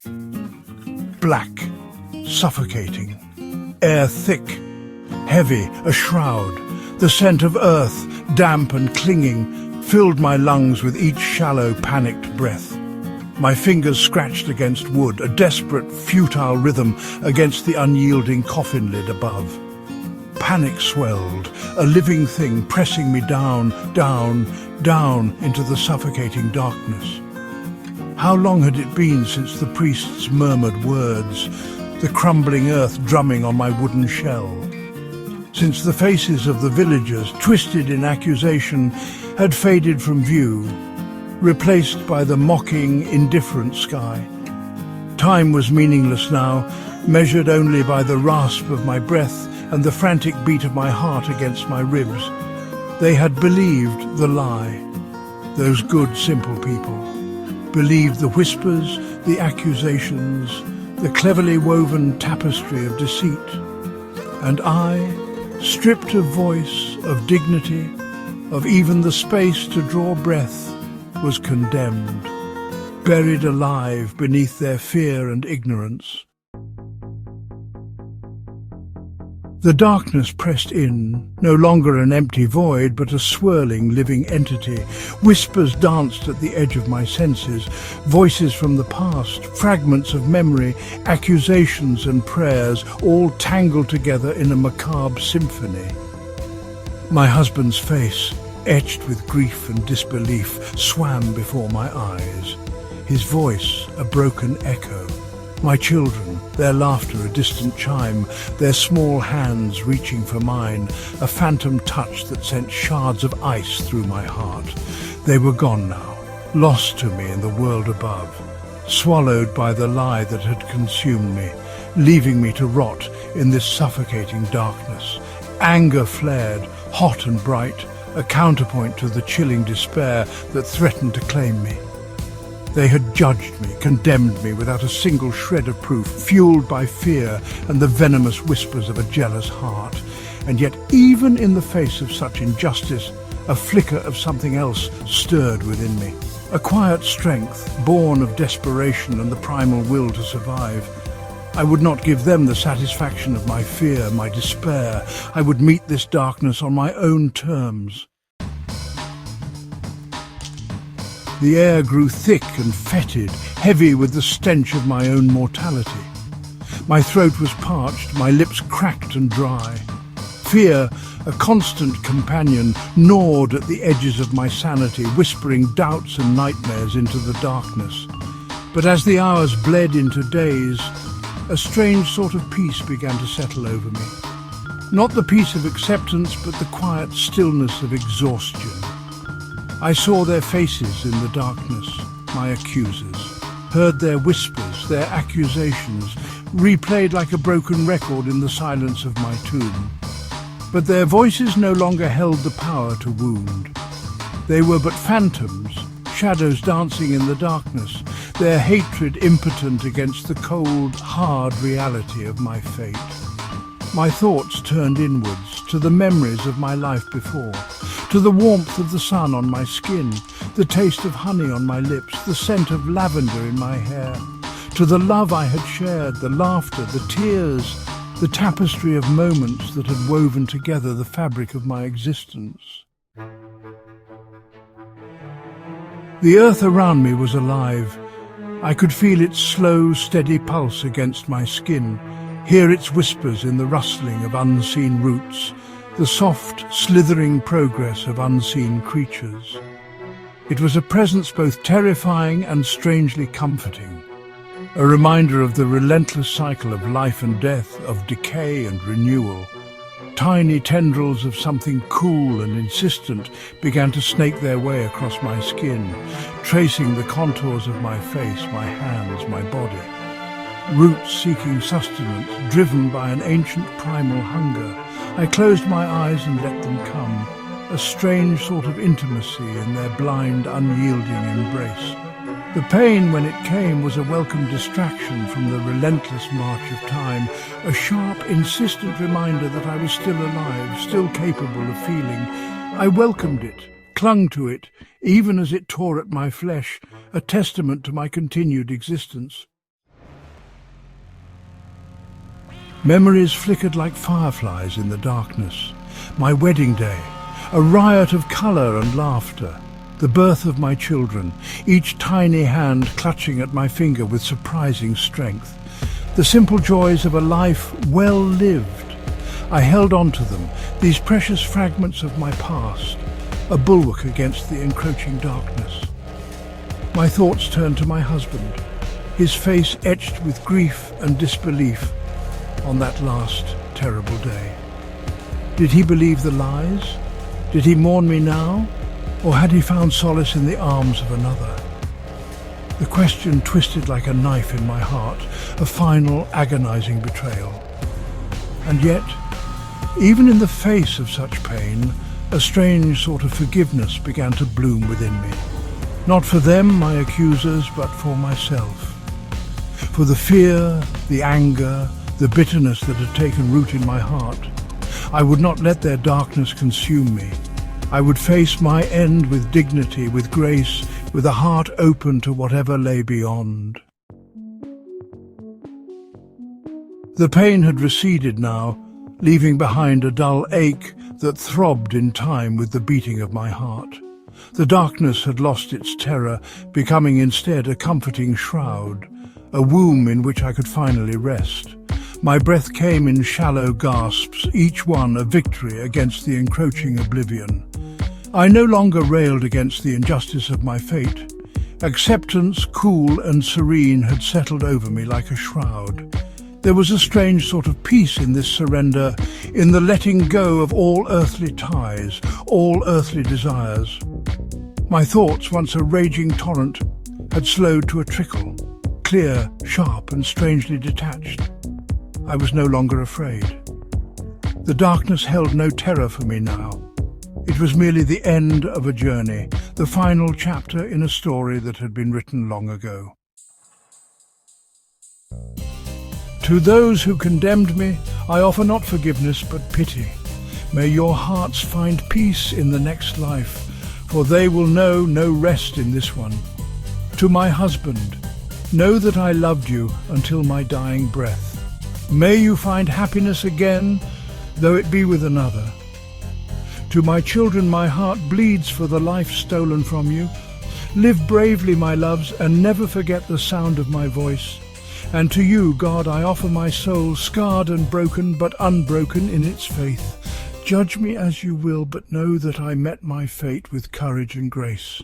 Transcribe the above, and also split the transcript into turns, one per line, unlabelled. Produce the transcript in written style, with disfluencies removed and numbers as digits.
Black, suffocating. Air thick, heavy, a shroud. The scent of earth, damp and clinging, filled my lungs with each shallow, panicked breath. My fingers scratched against wood, a desperate, futile rhythm against the unyielding coffin lid above. Panic swelled, a living thing pressing me down, down, down into the suffocating darkness. How long had it been since the priest's murmured words, the crumbling earth drumming on my wooden shell? Since the faces of the villagers, twisted in accusation, had faded from view, replaced by the mocking, indifferent sky. Time was meaningless now, measured only by the rasp of my breath and the frantic beat of my heart against my ribs. They had believed the lie, those good, simple people. Believed the whispers, the accusations, the cleverly woven tapestry of deceit. And I, stripped of voice, of dignity, of even the space to draw breath, was condemned, buried alive beneath their fear and ignorance. The darkness pressed in, no longer an empty void, but a swirling, living entity. Whispers danced at the edge of my senses, voices from the past, fragments of memory, accusations and prayers, all tangled together in a macabre symphony. My husband's face, etched with grief and disbelief, swam before my eyes. His voice, a broken echo. My children, their laughter a distant chime, their small hands reaching for mine, a phantom touch that sent shards of ice through my heart. They were gone now, lost to me in the world above, swallowed by the lie that had consumed me, leaving me to rot in this suffocating darkness. Anger flared, hot and bright, a counterpoint to the chilling despair that threatened to claim me. They had judged me, condemned me without a single shred of proof, fueled by fear and the venomous whispers of a jealous heart. And yet, even in the face of such injustice, a flicker of something else stirred within me. A quiet strength, born of desperation and the primal will to survive. I would not give them the satisfaction of my fear, my despair. I would meet this darkness on my own terms. The air grew thick and fetid, heavy with the stench of my own mortality. My throat was parched, my lips cracked and dry. Fear, a constant companion, gnawed at the edges of my sanity, whispering doubts and nightmares into the darkness. But as the hours bled into days, a strange sort of peace began to settle over me. Not the peace of acceptance, but the quiet stillness of exhaustion. I saw their faces in the darkness, my accusers, heard their whispers, their accusations, replayed like a broken record in the silence of my tomb. But their voices no longer held the power to wound. They were but phantoms, shadows dancing in the darkness, their hatred impotent against the cold, hard reality of my fate. My thoughts turned inwards, to the memories of my life before, to the warmth of the sun on my skin, the taste of honey on my lips, the scent of lavender in my hair, to the love I had shared, the laughter, the tears, the tapestry of moments that had woven together the fabric of my existence. The earth around me was alive. I could feel its slow, steady pulse against my skin, hear its whispers in the rustling of unseen roots, the soft, slithering progress of unseen creatures. It was a presence both terrifying and strangely comforting, a reminder of the relentless cycle of life and death, of decay and renewal. Tiny tendrils of something cool and insistent began to snake their way across my skin, tracing the contours of my face, my hands, my body. Roots seeking sustenance, driven by an ancient primal hunger. I closed my eyes and let them come, a strange sort of intimacy in their blind, unyielding embrace. The pain, when it came, was a welcome distraction from the relentless march of time, a sharp, insistent reminder that I was still alive, still capable of feeling. I welcomed it, clung to it, even as it tore at my flesh, a testament to my continued existence. Memories flickered like fireflies in the darkness. My wedding day, a riot of colour and laughter. The birth of my children, each tiny hand clutching at my finger with surprising strength. The simple joys of a life well lived. I held on to them, these precious fragments of my past, a bulwark against the encroaching darkness. My thoughts turned to my husband, his face etched with grief and disbelief on that last terrible day. Did he believe the lies? Did he mourn me now? Or had he found solace in the arms of another? The question twisted like a knife in my heart, a final agonizing betrayal. And yet, even in the face of such pain, a strange sort of forgiveness began to bloom within me. Not for them, my accusers, but for myself. For the fear, the anger, the bitterness that had taken root in my heart. I would not let their darkness consume me. I would face my end with dignity, with grace, with a heart open to whatever lay beyond. The pain had receded now, leaving behind a dull ache that throbbed in time with the beating of my heart. The darkness had lost its terror, becoming instead a comforting shroud, a womb in which I could finally rest. My breath came in shallow gasps, each one a victory against the encroaching oblivion. I no longer railed against the injustice of my fate. Acceptance, cool and serene, had settled over me like a shroud. There was a strange sort of peace in this surrender, in the letting go of all earthly ties, all earthly desires. My thoughts, once a raging torrent, had slowed to a trickle, clear, sharp and strangely detached. I was no longer afraid. The darkness held no terror for me now. It was merely the end of a journey, the final chapter in a story that had been written long ago. To those who condemned me, I offer not forgiveness but pity. May your hearts find peace in the next life, for they will know no rest in this one. To my husband, know that I loved you until my dying breath. May you find happiness again, though it be with another. To my children, my heart bleeds for the life stolen from you. Live bravely, my loves, and never forget the sound of my voice. And to you, God, I offer my soul, scarred and broken, but unbroken in its faith. Judge me as you will, but know that I met my fate with courage and grace.